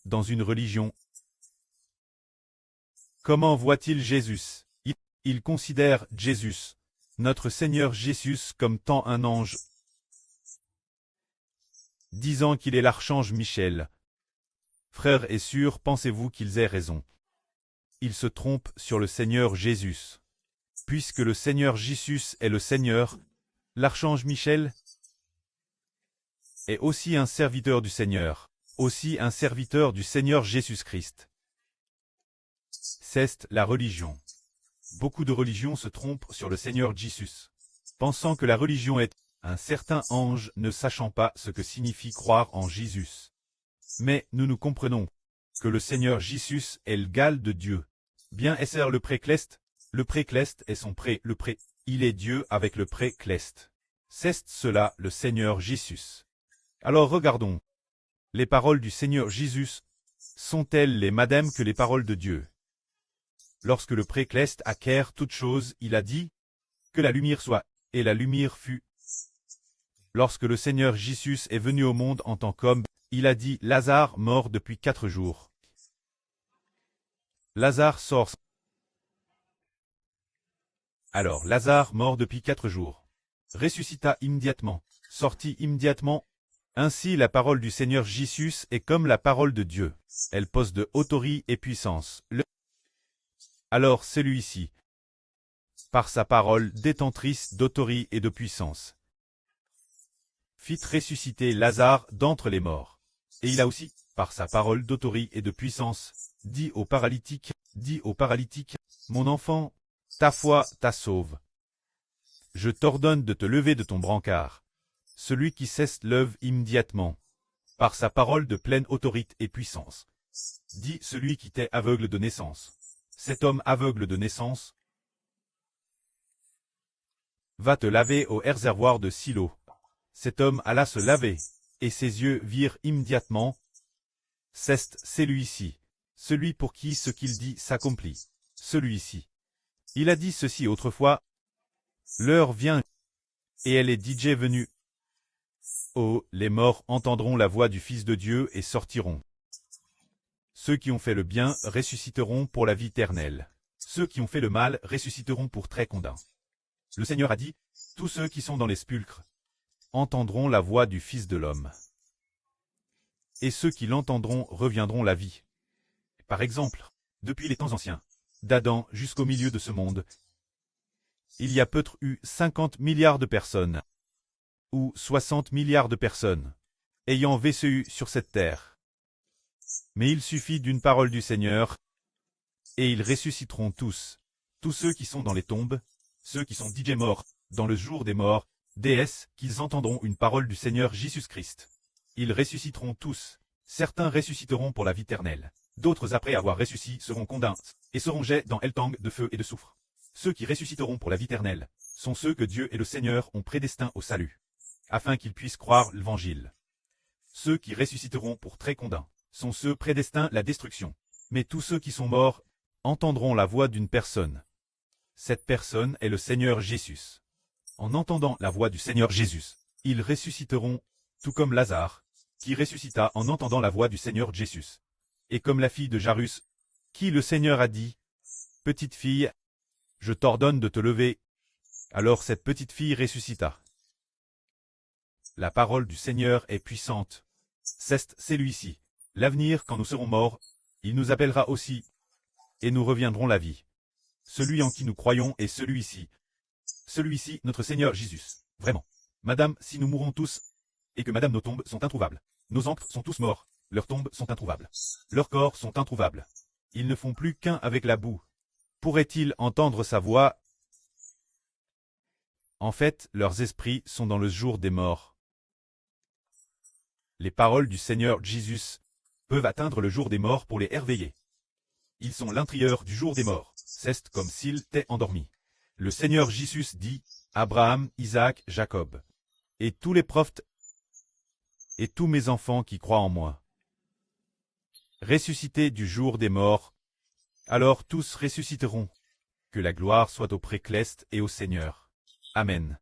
dans une religion. Comment voit-il Jésus? Il considère Jésus, notre Seigneur Jésus, comme tant un ange, disant qu'il est l'archange Michel. Frères et sœurs, pensez-vous qu'ils aient raison? Ils se trompent sur le Seigneur Jésus. Puisque le Seigneur Jésus est le Seigneur, l'archange Michel est aussi un serviteur du Seigneur, aussi un serviteur du Seigneur Jésus-Christ. C'est la religion. Beaucoup de religions se trompent sur le Seigneur Jésus, pensant que la religion est un certain ange ne sachant pas ce que signifie croire en Jésus. Mais nous comprenons que le Seigneur Jésus est le gal de Dieu. Bien est-ce le précleste? Le précleste est son pré, le pré. Il est Dieu avec le précleste. C'est cela le Seigneur Jésus. Alors regardons. Les paroles du Seigneur Jésus sont-elles les mêmes que les paroles de Dieu? Lorsque le précleste acquiert toute chose, il a dit que la lumière soit, et la lumière fut. Lorsque le Seigneur Jésus est venu au monde en tant qu'homme, il a dit Lazare mort depuis 4 jours. Lazare sort. Alors Lazare mort depuis 4 jours. Ressuscita immédiatement, sortit immédiatement. Ainsi la parole du Seigneur Jésus est comme la parole de Dieu. Elle pose de autorité et puissance. Alors celui-ci, par sa parole détentrice d'autorité et de puissance, fit ressusciter Lazare d'entre les morts. Et il a aussi, par sa parole d'autorité et de puissance, dit au paralytique, mon enfant, ta foi t'a sauve. Je t'ordonne de te lever de ton brancard. Celui qui cesse lève immédiatement, par sa parole de pleine autorité et puissance. Dit celui qui était aveugle de naissance. Cet homme aveugle de naissance va te laver au réservoir de Silo. Cet homme alla se laver, et ses yeux virent immédiatement. C'est celui-ci, celui pour qui ce qu'il dit s'accomplit. Celui-ci. Il a dit ceci autrefois. L'heure vient, et elle est déjà venue. Oh, les morts entendront la voix du Fils de Dieu et sortiront. Ceux qui ont fait le bien ressusciteront pour la vie éternelle. Ceux qui ont fait le mal ressusciteront pour très condamn. Le Seigneur a dit, tous ceux qui sont dans les sépulcres entendront la voix du Fils de l'homme. Et ceux qui l'entendront reviendront la vie. Par exemple, depuis les temps anciens, d'Adam jusqu'au milieu de ce monde, il y a peut-être eu 50 milliards de personnes, ou 60 milliards de personnes, ayant vécu sur cette terre. Mais il suffit d'une parole du Seigneur, et ils ressusciteront tous ceux qui sont dans les tombes, ceux qui sont déjà morts, dans le jour des morts, déesses, qu'ils entendront une parole du Seigneur Jésus-Christ. Ils ressusciteront tous, certains ressusciteront pour la vie éternelle, d'autres après avoir ressuscité seront condamnés, et seront jetés dans Eltang de feu et de soufre. Ceux qui ressusciteront pour la vie éternelle sont ceux que Dieu et le Seigneur ont prédestinés au salut, afin qu'ils puissent croire l'Évangile. Ceux qui ressusciteront pour très condamnés sont ceux prédestinés à la destruction. Mais tous ceux qui sont morts entendront la voix d'une personne. Cette personne est le Seigneur Jésus. En entendant la voix du Seigneur Jésus, ils ressusciteront, tout comme Lazare, qui ressuscita en entendant la voix du Seigneur Jésus. Et comme la fille de Jairus, qui le Seigneur a dit, « Petite fille, je t'ordonne de te lever. » Alors cette petite fille ressuscita. La parole du Seigneur est puissante. C'est celui-ci. L'avenir, quand nous serons morts, il nous appellera aussi, et nous reviendrons la vie. Celui en qui nous croyons est celui-ci. Celui-ci, notre Seigneur Jésus. Vraiment. Madame, si nous mourons tous, et que madame nos tombes sont introuvables. Nos ancres sont tous morts, leurs tombes sont introuvables. Leurs corps sont introuvables. Ils ne font plus qu'un avec la boue. Pourraient-ils entendre sa voix? En fait, leurs esprits sont dans le jour des morts. Les paroles du Seigneur Jésus peuvent atteindre le jour des morts pour les réveiller. Ils sont l'intérieur du jour des morts. C'est comme s'ils étaient endormis. Le Seigneur Jésus dit, Abraham, Isaac, Jacob, et tous les prophètes, et tous mes enfants qui croient en moi, ressuscités du jour des morts, alors tous ressusciteront. Que la gloire soit au précleste et au Seigneur. Amen.